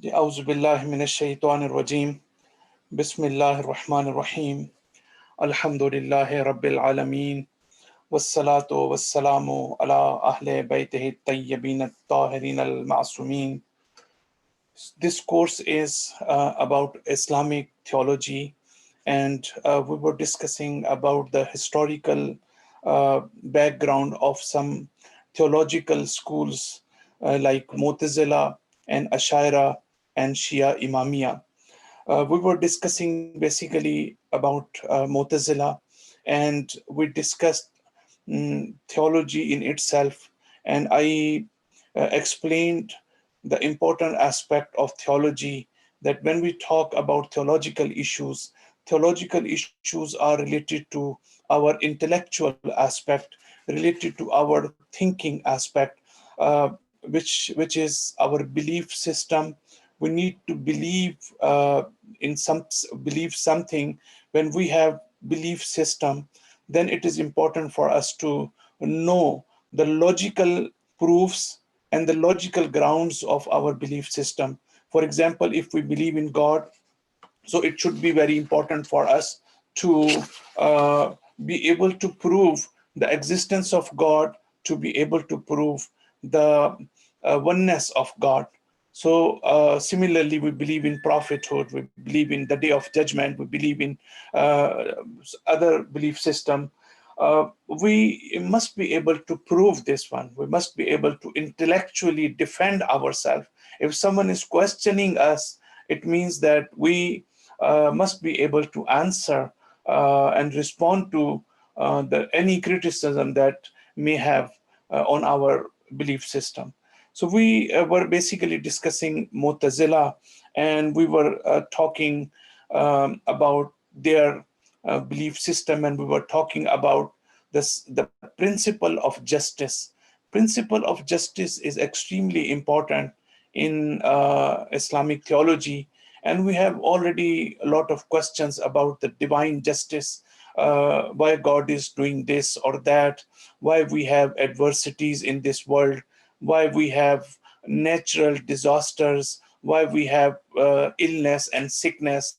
أعوذ بالله من الشيطان الرجيم بسم الله الرحمن الرحيم الحمد لله رب العالمين والصلاة والسلام على أهل بيته الطيبين الطاهرين المعصومين. This course is about Islamic theology, and we were discussing about the historical background of some theological schools like Mu'tazila and Ashaira and Shia Imamiyya. We were discussing basically about Mu'tazila, and we discussed theology in itself, and I explained the important aspect of theology, that when we talk about theological issues are related to our intellectual aspect, related to our thinking aspect, which is our belief system. We need to believe something. When we have belief system, then it is important for us to know the logical proofs and the logical grounds of our belief system. For example, if we believe in God, so it should be very important for us to be able to prove the existence of God, to be able to prove the oneness of God. So similarly, we believe in prophethood, we believe in the day of judgment, we believe in uh, other belief system. We must be able to prove this one. We must be able to intellectually defend ourselves. If someone is questioning us, it means that we must be able to answer and respond to any criticism that may have on our belief system. So we were basically discussing Mu'tazila, and we were talking about their belief system, and we were talking about the principle of justice. Principle of justice is extremely important in Islamic theology, and we have already a lot of questions about the divine justice, why God is doing this or that, why we have adversities in this world, why we have natural disasters, why we have illness and sickness,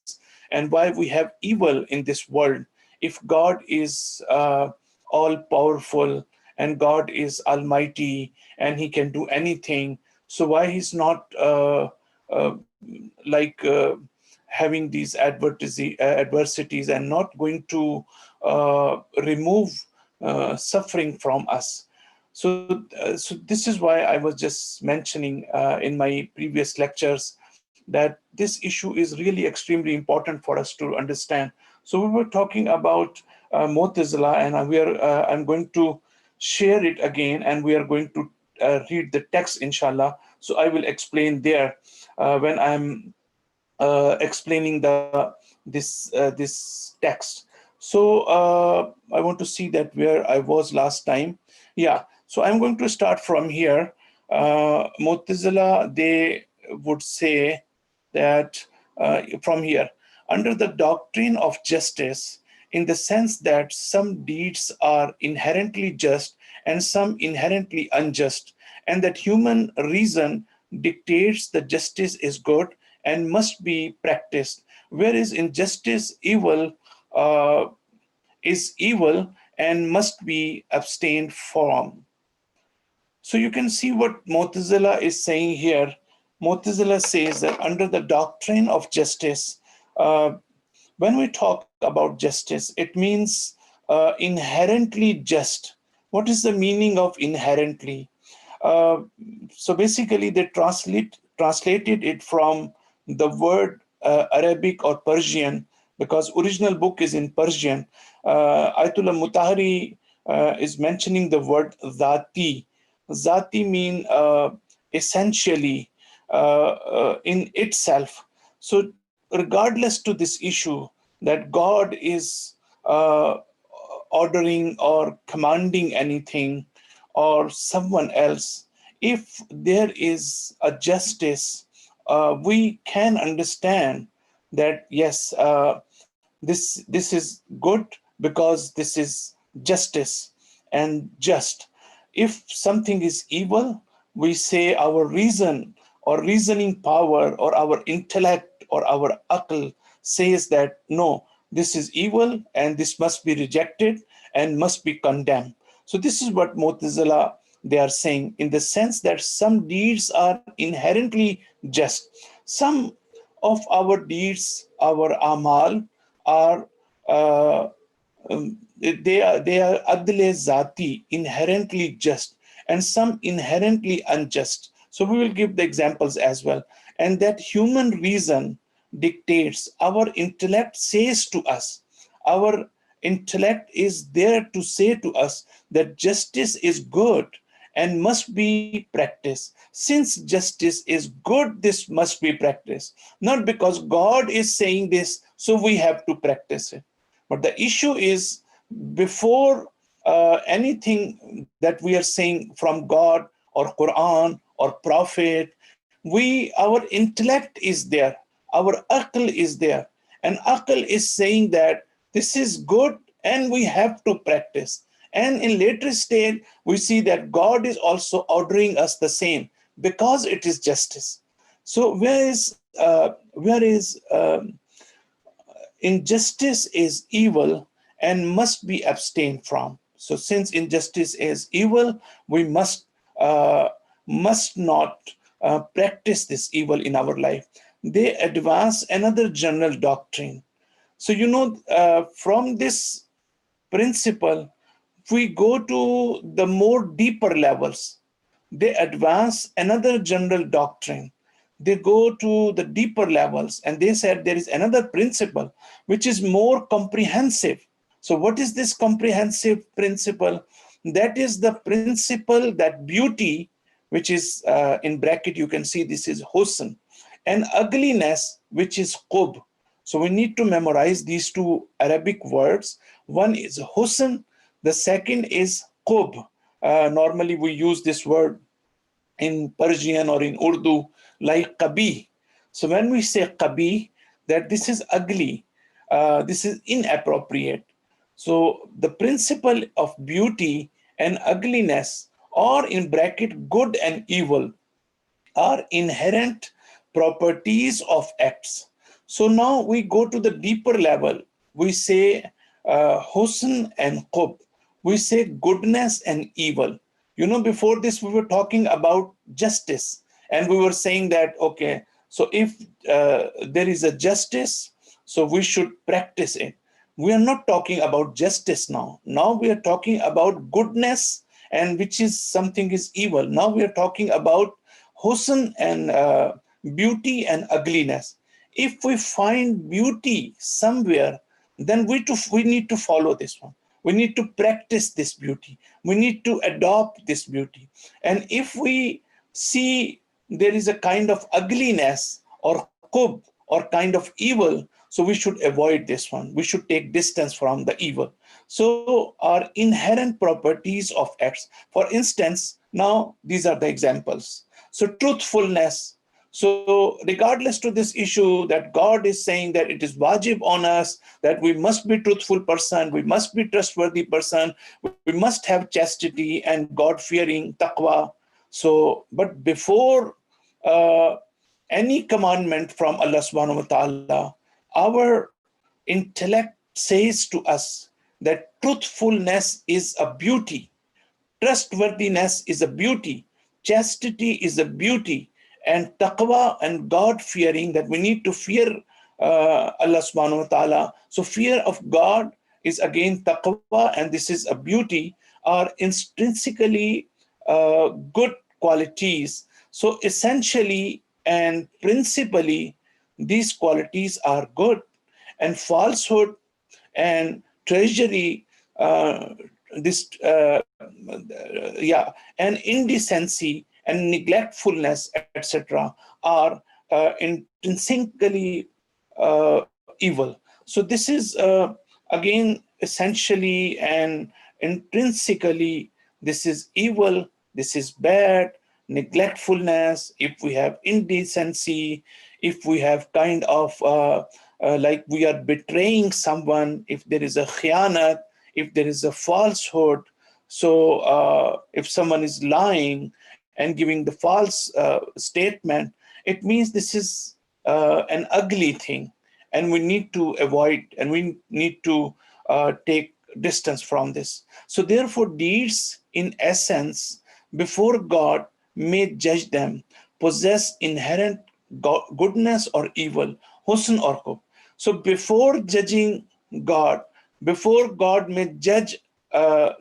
and why we have evil in this world. If God is all powerful and God is almighty and he can do anything, so why he's not uh, like having these adversities and not going to remove suffering from us? So this is why I was just mentioning in my previous lectures that this issue is really extremely important for us to understand. So we were talking about Mu'tazila, and I'm going to share it again, and we are going to read the text, inshallah. So I will explain there when I'm explaining this text. So I want to see that where I was last time. Yeah. So I'm going to start from here. Mu'tazila, they would say that from here, under the doctrine of justice, in the sense that some deeds are inherently just and some inherently unjust, and that human reason dictates that justice is good and must be practiced, whereas injustice uh, is evil and must be abstained from. So you can see what Mu'tazila is saying here. Mu'tazila says that under the doctrine of justice, when we talk about justice, it means inherently just. What is the meaning of inherently? Uh, so basically, they translated it from the word Arabic or Persian, because original book is in Persian. Ayatollah Mutahari is mentioning the word zati. Zati mean essentially, in itself. So regardless to this issue that God is ordering or commanding anything or someone else, if there is a justice, we can understand that yes, this is good because this is justice and just. If something is evil, we say our reason or reasoning power or our intellect or our aql says that no, this is evil and this must be rejected and must be condemned. So this is what Mu'tazila they are saying, in the sense that some deeds are inherently just. Some of our deeds, our amal, are uh, they are adle zati, inherently just, and some inherently unjust. So we will give the examples as well. And that human reason dictates, our intellect says to us, our intellect is there to say to us that justice is good and must be practiced. Since justice is good, this must be practiced. Not because God is saying this, so we have to practice it. But the issue is, before anything that we are saying from God or Quran or Prophet, our intellect is there, our aql is there, and aql is saying that this is good and we have to practice. And in later stage, we see that God is also ordering us the same because it is justice. So where is injustice is evil and must be abstained from. So since injustice is evil, we must not practice this evil in our life. They advance another general doctrine. So from this principle, we go to the more deeper levels. They advance another general doctrine. They go to the deeper levels, and they said there is another principle which is more comprehensive. So what is this comprehensive principle? That is the principle that beauty, which is in bracket, you can see this is husn, and ugliness, which is qub. So we need to memorize these two Arabic words. One is husn, the second is qub. Normally we use this word in Persian or in Urdu like qabih. So when we say qabih, that this is ugly, this is inappropriate. So the principle of beauty and ugliness, or in bracket good and evil, are inherent properties of acts. So now we go to the deeper level. We say husn and qub. We say goodness and evil. Before this, we were talking about justice, and we were saying that, okay, so if there is a justice, so we should practice it. We are not talking about justice now. Now we are talking about goodness, and which is something is evil. Now we are talking about husn and beauty and ugliness. If we find beauty somewhere, then we need to follow this one. We need to practice this beauty. We need to adopt this beauty. And if we see there is a kind of ugliness or qub or kind of evil, so we should avoid this one. We should take distance from the evil. So our inherent properties of acts. For instance, now these are the examples. So truthfulness. So regardless to this issue that God is saying that it is wajib on us, that we must be truthful person, we must be trustworthy person, we must have chastity and God-fearing taqwa. So, but before any commandment from Allah subhanahu wa ta'ala, our intellect says to us that truthfulness is a beauty, trustworthiness is a beauty, chastity is a beauty, and taqwa and God fearing, that we need to fear Allah subhanahu wa ta'ala. So fear of God is again taqwa, and this is a beauty, are intrinsically good qualities. So essentially and principally, these qualities are good, and falsehood and treachery, this and indecency and neglectfulness, etc., are intrinsically evil. So this is again essentially and intrinsically, this is evil, this is bad. Neglectfulness, if we have indecency, if we have kind of like we are betraying someone, if there is a khianat, if there is a falsehood, so if someone is lying and giving the false statement, it means this is an ugly thing, and we need to avoid, and we need to take distance from this. So therefore, deeds in essence before God may judge them possess inherent goodness or evil, husn or kuf. So before judging God, before God may judge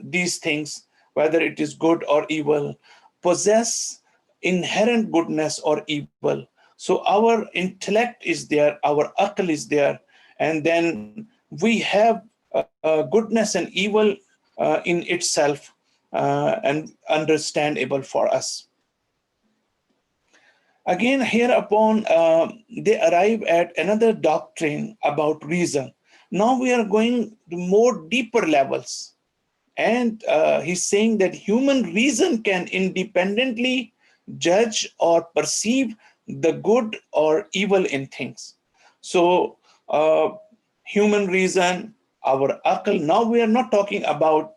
these things, whether it is good or evil, possess inherent goodness or evil. So our intellect is there, our aql is there, and then we have goodness and evil in itself, and understandable for us. Again, hereupon, they arrive at another doctrine about reason. Now we are going to more deeper levels. And he's saying that human reason can independently judge or perceive the good or evil in things. So, human reason, our akal, now we are not talking about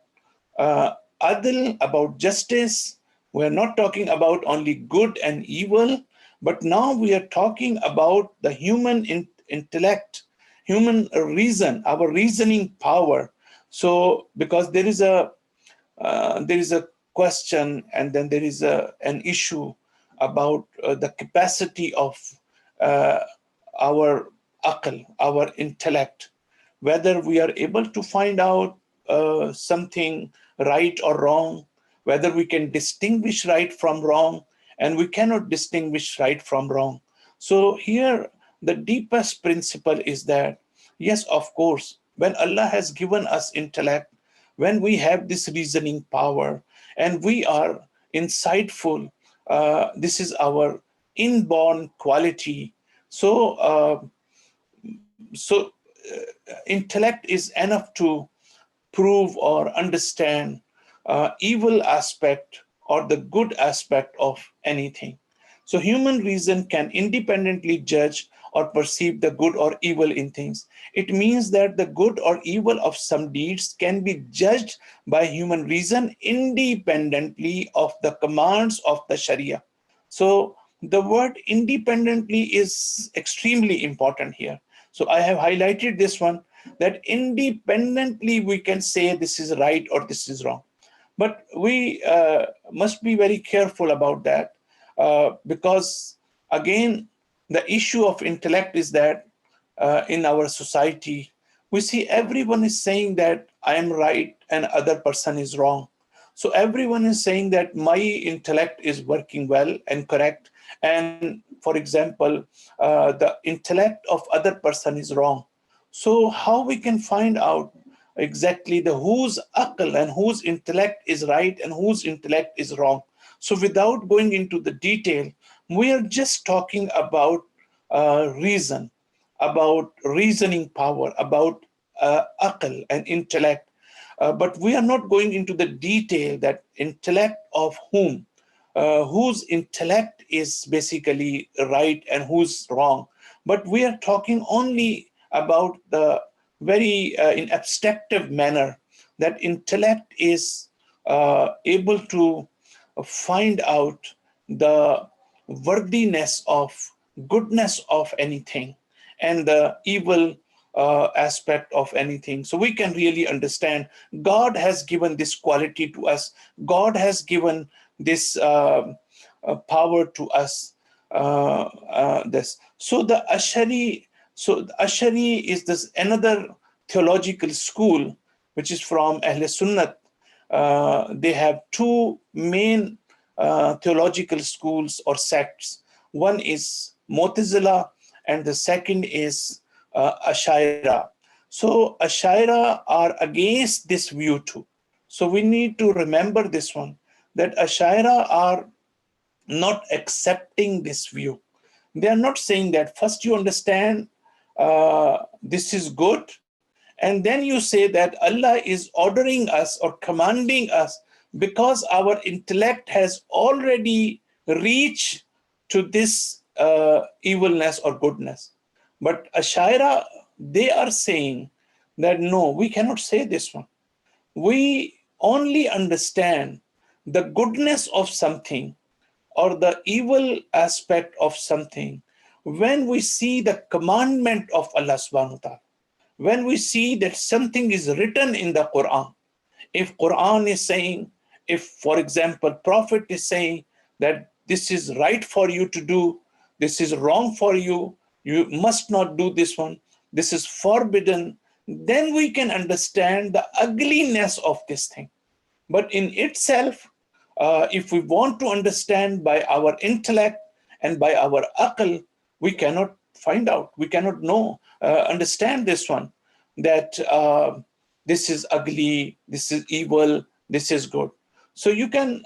adl, about justice. We're not talking about only good and evil, but now we are talking about the human intellect, human reason, our reasoning power. So, because there is a question, and then there is an issue about the capacity of uh, our akal, our intellect, whether we are able to find out something right or wrong, whether we can distinguish right from wrong, and we cannot distinguish right from wrong. So here, the deepest principle is that, yes, of course, when Allah has given us intellect, when we have this reasoning power and we are insightful, this is our inborn quality. So, intellect is enough to prove or understand evil aspect or the good aspect of anything. So human reason can independently judge or perceive the good or evil in things. It means that the good or evil of some deeds can be judged by human reason independently of the commands of the Sharia. So the word independently is extremely important here. So I have highlighted this one, that independently we can say this is right or this is wrong. But we must be very careful about that, because, again, the issue of intellect is that in our society, we see everyone is saying that I am right and other person is wrong. So everyone is saying that my intellect is working well and correct, and for example, the intellect of other person is wrong. So how we can find out exactly the whose akal and whose intellect is right and whose intellect is wrong? So without going into the detail, we are just talking about reason, about reasoning power, about akal and intellect. But we are not going into the detail that intellect of whom, whose intellect is basically right and who's wrong. But we are talking only about the very in abstractive manner, that intellect is able to find out the worthiness of goodness of anything and the evil aspect of anything. So we can really understand God has given this quality to us. God has given this power to us. This. So the Ashari is this another theological school which is from Ahl Sunnat. They have two main theological schools or sects. One is Mu'tazila, and the second is Ashaira. So Ashaira are against this view too. So we need to remember this one, that Ashaira are not accepting this view. They are not saying that first you understand this is good, and then you say that Allah is ordering us or commanding us because our intellect has already reached to this evilness or goodness. But Ashaira, they are saying that no, we cannot say this one. We only understand the goodness of something or the evil aspect of something when we see the commandment of Allah subhanahu wa ta'ala, when we see that something is written in the Quran. If Quran is saying, if for example Prophet is saying that this is right for you to do, this is wrong for you, you must not do this one, this is forbidden, then we can understand the ugliness of this thing. But in itself, if we want to understand by our intellect and by our aql, we cannot find out, we cannot know, understand this one, that this is ugly, this is evil, this is good. So you can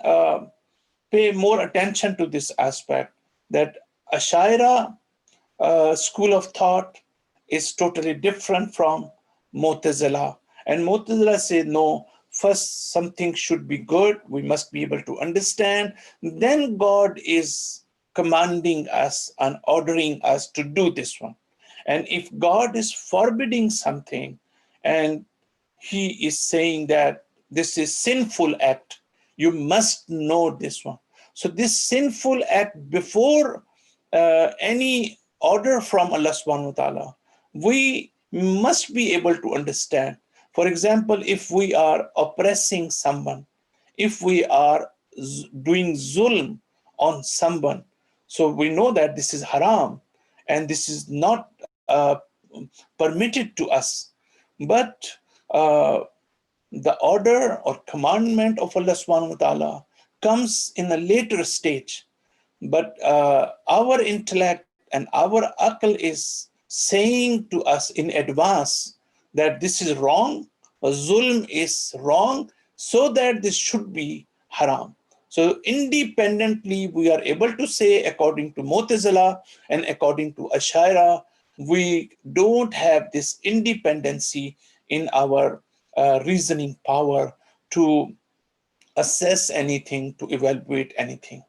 pay more attention to this aspect, that Ashaira school of thought is totally different from Mu'tazila. And Mu'tazila say, no, first something should be good, we must be able to understand, then God is commanding us and ordering us to do this one. And if God is forbidding something and he is saying that this is sinful act, you must know this one. So this sinful act, before any order from Allah subhanahu wa ta'ala, we must be able to understand. For example, if we are oppressing someone, if we are doing zulm on someone, so we know that this is haram and this is not permitted to us. But the order or commandment of Allah subhanahu wa ta'ala comes in a later stage. But our intellect and our aql is saying to us in advance that this is wrong, zulm is wrong, so that this should be haram. So independently, we are able to say, according to Mu'tazila and according to Ashaira, we don't have this independency in our reasoning power to assess anything, to evaluate anything.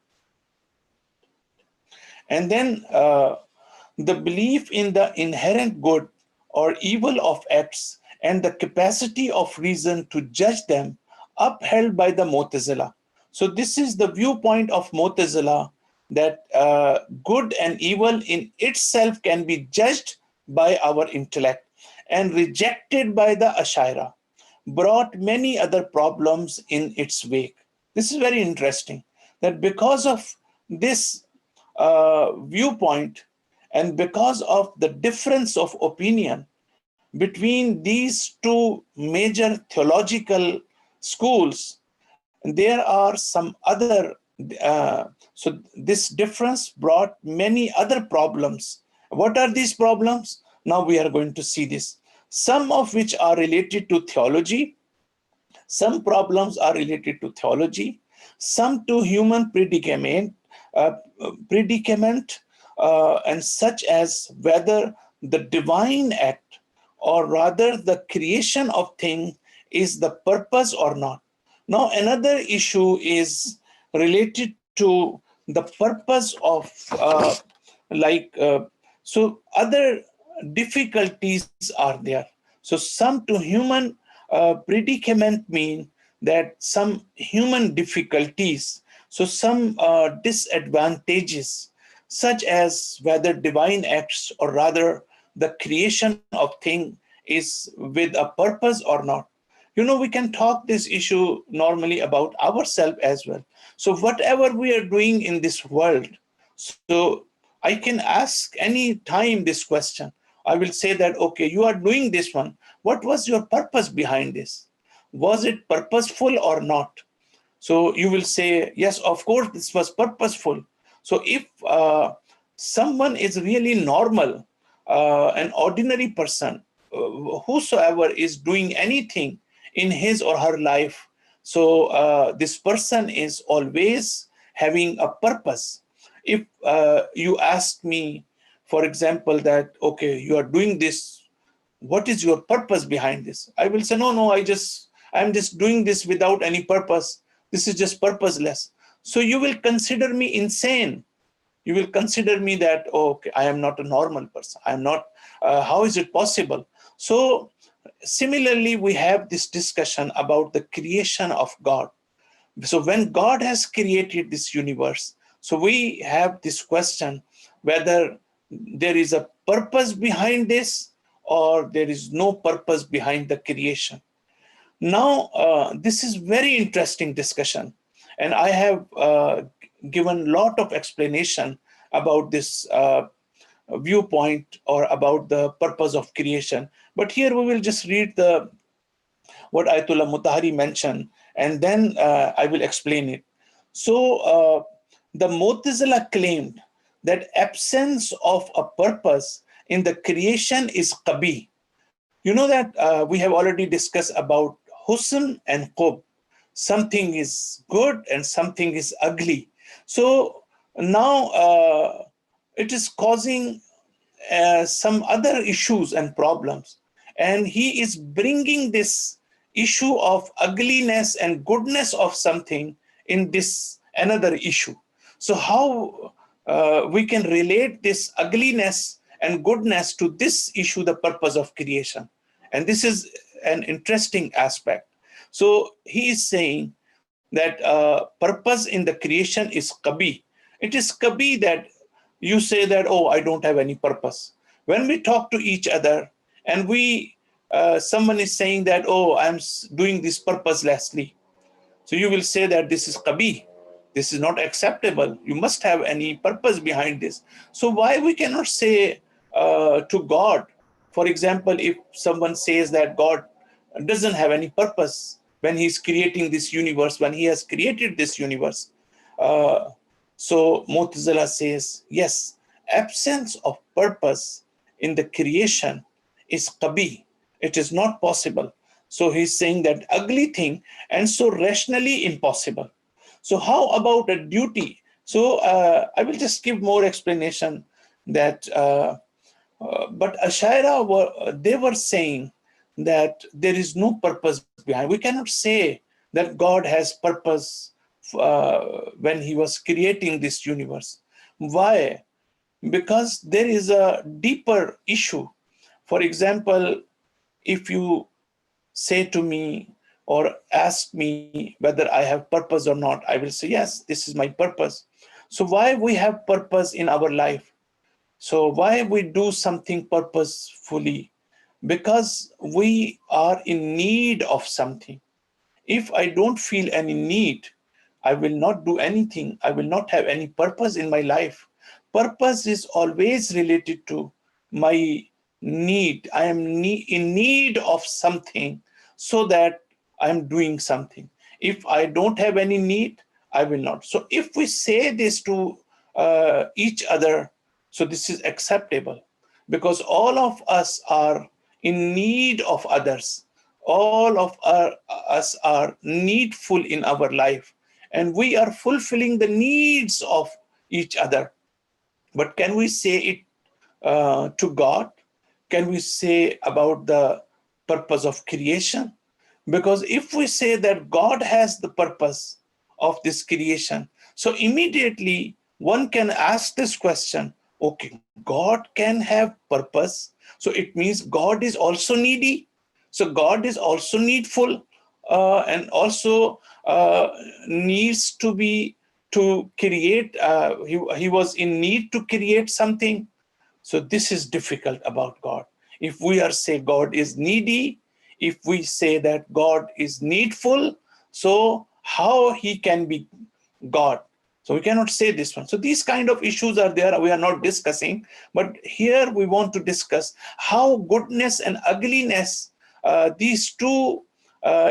And then the belief in the inherent good or evil of acts and the capacity of reason to judge them, upheld by the Mu'tazila. So this is the viewpoint of Mu'tazila, that good and evil in itself can be judged by our intellect, and rejected by the Ashaira, brought many other problems in its wake. This is very interesting, that because of this viewpoint and because of the difference of opinion between these two major theological schools, there are some other, so this difference brought many other problems. What are these problems? Now we are going to see this. Some of which are related to theology, some problems are related to theology, some to human predicament, and such as whether the divine act, or rather the creation of thing, is the purpose or not. Now another issue is related to the purpose of so other difficulties are there. So some to human predicament mean that some human difficulties, so some disadvantages, such as whether divine acts, or rather the creation of thing, is with a purpose or not. You know, we can talk this issue normally about ourselves as well. So whatever we are doing in this world, so I can ask any time this question. I will say that, okay, you are doing this one. What was your purpose behind this? Was it purposeful or not? So you will say, yes, of course, this was purposeful. So if someone is really normal, an ordinary person, whosoever is doing anything in his or her life, so this person is always having a purpose. If you ask me, for example, that, okay, you are doing this, what is your purpose behind this? I will say, no, I'm just doing this without any purpose. This is just purposeless. So you will consider me insane. You will consider me that, oh, okay, I am not a normal person. I am not, how is it possible? So similarly, we have this discussion about the creation of God. So when God has created this universe, So we have this question whether there is a purpose behind this or there is no purpose behind the creation. Now, this is very interesting discussion, and I have given a lot of explanation about this viewpoint or about the purpose of creation. But here we will just read the what Ayatollah Mutahari mentioned, and then I will explain it. So, the Mu'tazila claimed that absence of a purpose in the creation is qabi. You know that we have already discussed about husn and qub. Something is good and something is ugly. So now it is causing some other issues and problems. And he is bringing this issue of ugliness and goodness of something in this another issue. So how we can relate this ugliness and goodness to this issue, the purpose of creation. And this is an interesting aspect. So he is saying that purpose in the creation is kabi. It is kabi that you say that, oh, I don't have any purpose. When we talk to each other and someone is saying that, oh, I'm doing this purposelessly. So you will say that this is kabi. This is not acceptable. You must have any purpose behind this. So why we cannot say to God, for example, if someone says that God doesn't have any purpose when he's creating this universe, when he has created this universe. Uh, so Mu'tazila says, yes, absence of purpose in the creation is qabi. It is not possible. So he's saying that ugly thing and so rationally impossible. So how about a duty? So I will just give more explanation that, but Ashaira they were saying that there is no purpose behind. We cannot say that God has purpose when he was creating this universe. Why? Because there is a deeper issue. For example, if you say to me or ask me whether I have purpose or not, I will say, yes, this is my purpose. So why we have purpose in our life? So why we do something purposefully? Because we are in need of something. If I don't feel any need, I will not do anything. I will not have any purpose in my life. Purpose is always related to my need. I am in need of something so that I'm doing something. If I don't have any need, I will not. So if we say this to each other, so this is acceptable because all of us are in need of others. All of us are needful in our life, and we are fulfilling the needs of each other. But can we say it to God? Can we say about the purpose of creation? Because if we say that God has the purpose of this creation, so immediately one can ask this question, okay, God can have purpose, so it means God is also needy. So God is also needful and also needs to create. He was in need to create something. So this is difficult about God. If we are say God is needy, if we say that God is needful, so how he can be God? So we cannot say this one. So these kind of issues are there. We are not discussing, but here we want to discuss how goodness and ugliness, these two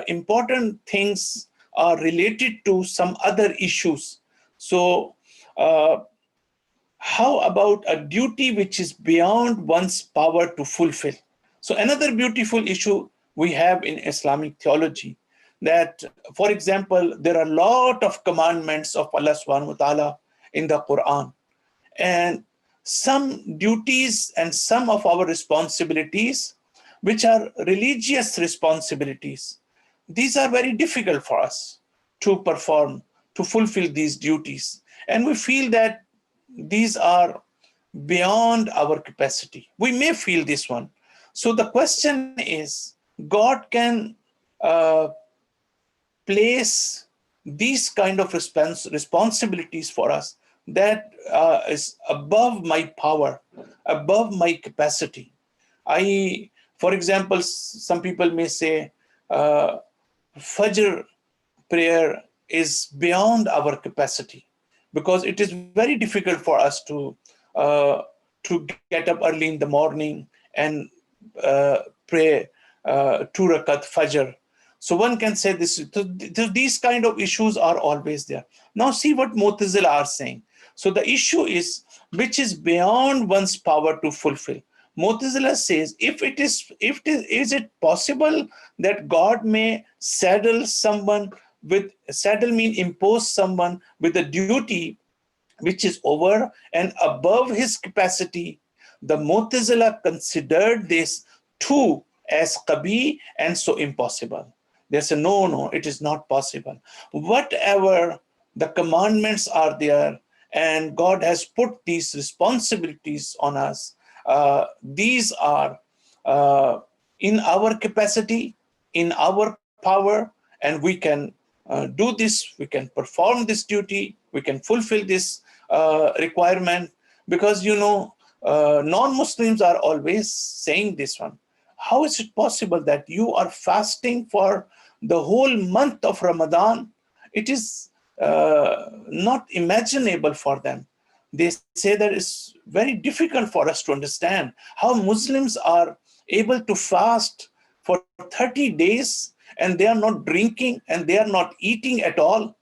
important things are related to some other issues. So how about a duty which is beyond one's power to fulfill? So another beautiful issue we have in Islamic theology that, for example, there are a lot of commandments of Allah subhanahu wa ta'ala in the Quran. And some duties and some of our responsibilities, which are religious responsibilities, these are very difficult for us to perform, to fulfill these duties. And we feel that these are beyond our capacity. We may feel this one. So the question is, God can uh, place these kind of responsibilities for us, that is above my power, above my capacity. For example, some people may say, Fajr prayer is beyond our capacity, because it is very difficult for us uh, to get up early in the morning and pray 2 rakat Fajr. So one can say this. These kind of issues are always there. Now see what Mu'tazila are saying. So the issue is which is beyond one's power to fulfill. Mu'tazila says, is it possible that God may saddle someone with, saddle mean impose someone with a duty which is over and above his capacity? The Mu'tazila considered this too as qabi and so impossible. They say, no, no, it is not possible. Whatever the commandments are there, and God has put these responsibilities on us, these are uh, in our capacity, in our power, and we can do this, we can perform this duty, we can fulfill this requirement. Because, non-Muslims are always saying this one. How is it possible that you are fasting for the whole month of Ramadan? It is not imaginable for them. They say that it's very difficult for us to understand how Muslims are able to fast for 30 days and they are not drinking and they are not eating at all.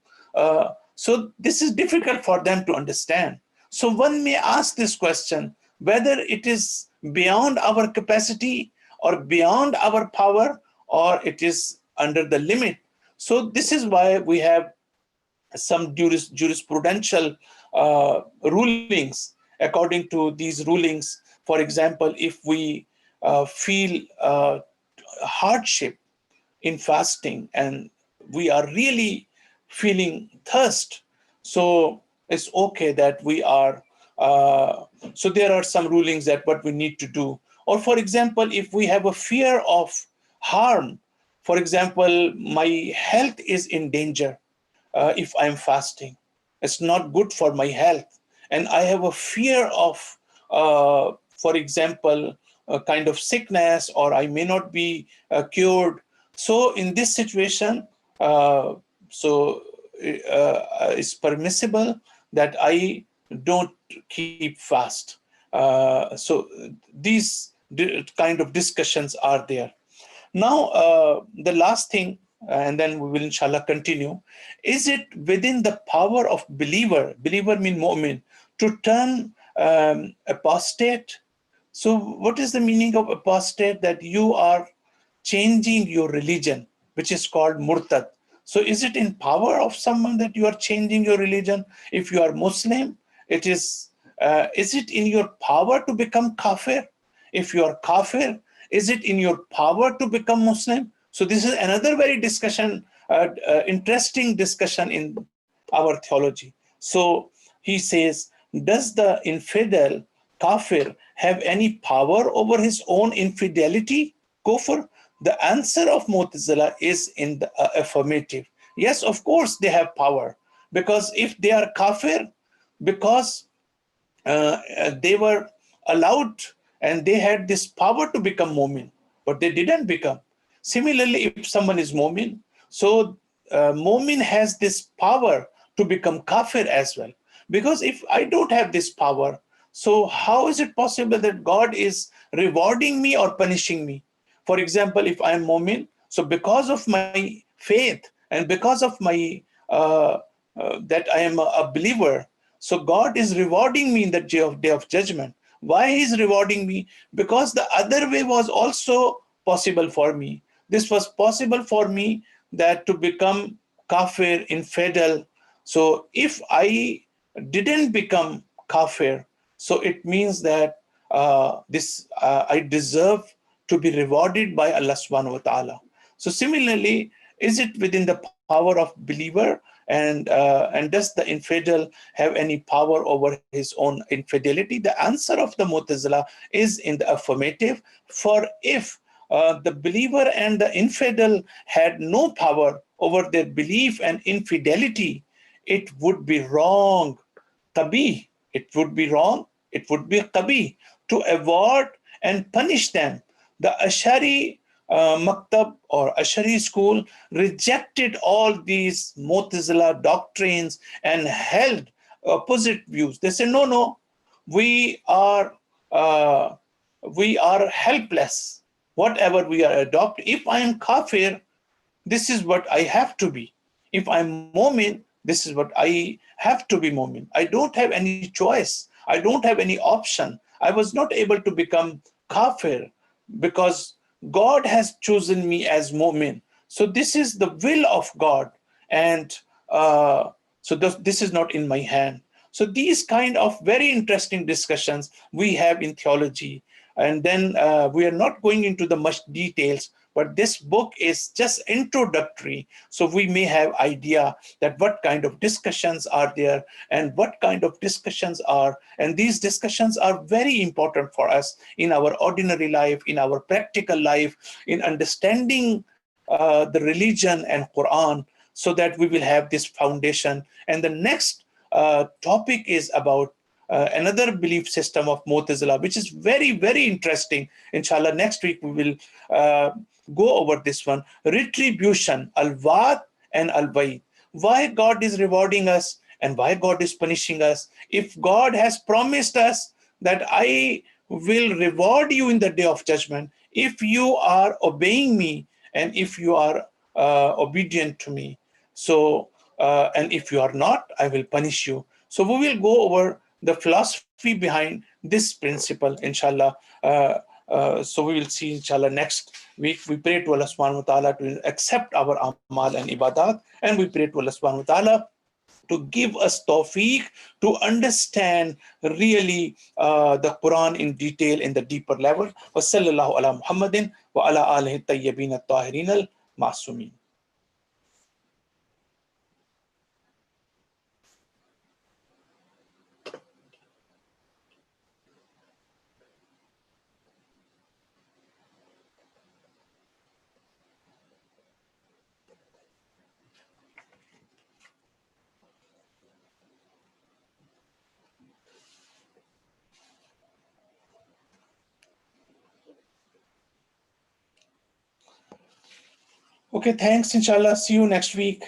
So this is difficult for them to understand. So one may ask this question, whether it is beyond our capacity or beyond our power, or it is under the limit. So this is why we have some jurisprudential rulings. According to these rulings, for example, if we feel hardship in fasting and we are really feeling thirst, so it's okay that we are so there are some rulings that what we need to do. Or for example, if we have a fear of harm, for example, my health is in danger, if I'm fasting, it's not good for my health, and I have a fear of for example, a kind of sickness, or I may not be cured. So in this situation, it's permissible that I don't keep fast. So these kind of discussions are there. Now, the last thing, and then we will inshallah continue. Is it within the power of believer mean mu'min, to turn apostate? So what is the meaning of apostate? That you are changing your religion, which is called murtad. So is it in power of someone that you are changing your religion? If you are Muslim, is it in your power to become kafir? If you are kafir, is it in your power to become Muslim? So this is another very interesting discussion in our theology. So he says, does the infidel kafir have any power over his own infidelity, kufr? The answer of Mu'tazila is in the affirmative. Yes, of course they have power, because if they are kafir, because they were allowed and they had this power to become mu'min, but they didn't become. Similarly, if someone is mu'min, so mu'min has this power to become kafir as well. Because if I don't have this power, so how is it possible that God is rewarding me or punishing me? For example, if I am mu'min, so because of my faith and because of my that I am a believer, so God is rewarding me in the day of judgment. Why He is rewarding me? Because the other way was also possible for me. This was possible for me, that to become kafir, infidel. So if I didn't become kafir, so it means that I deserve to be rewarded by Allah subhanahu wa ta'ala. So similarly, is it within the power of believer, and does the infidel have any power over his own infidelity? The answer of the Mu'tazila is in the affirmative. For if the believer and the infidel had no power over their belief and infidelity, it would be wrong qabih. It would be wrong. It would be qabih to avoid and punish them. The Ashari Maktab or Ashari school rejected all these Mu'tazila doctrines and held opposite views. They said, no, no, we are uh, we are helpless. Whatever we are adopt, if I am kafir, this is what I have to be. If I'm Momin, this is what I have to be Momin. I don't have any choice. I don't have any option. I was not able to become kafir because God has chosen me as Momin. So this is the will of God, and so this is not in my hand. So these kind of very interesting discussions we have in theology, and then we are not going into the much details, but this book is just introductory, so we may have idea that what kind of discussions are there and what kind of discussions are, and these discussions are very important for us in our ordinary life, in our practical life, in understanding the religion and Quran, so that we will have this foundation. And the next topic is about another belief system of Mu'tazila, which is very, very interesting. Inshallah, next week we will go over this one. Retribution, al-Wa'd and al-Wa'id. Why God is rewarding us and why God is punishing us. If God has promised us that I will reward you in the day of judgment if you are obeying me and if you are obedient to me. So, and if you are not, I will punish you. So we will go over the philosophy behind this principle, inshallah. So we will see, inshallah, next week. We pray to Allah subhanahu wa ta'ala to accept our amal and ibadat, and we pray to Allah subhanahu wa ta'ala to give us tawfiq to understand really the Quran in detail in the deeper level. Wa sallallahu ala Muhammadin wa ala alihi tayyibin at-tahirin al-ma'sumin. Okay, thanks, inshallah. See you next week.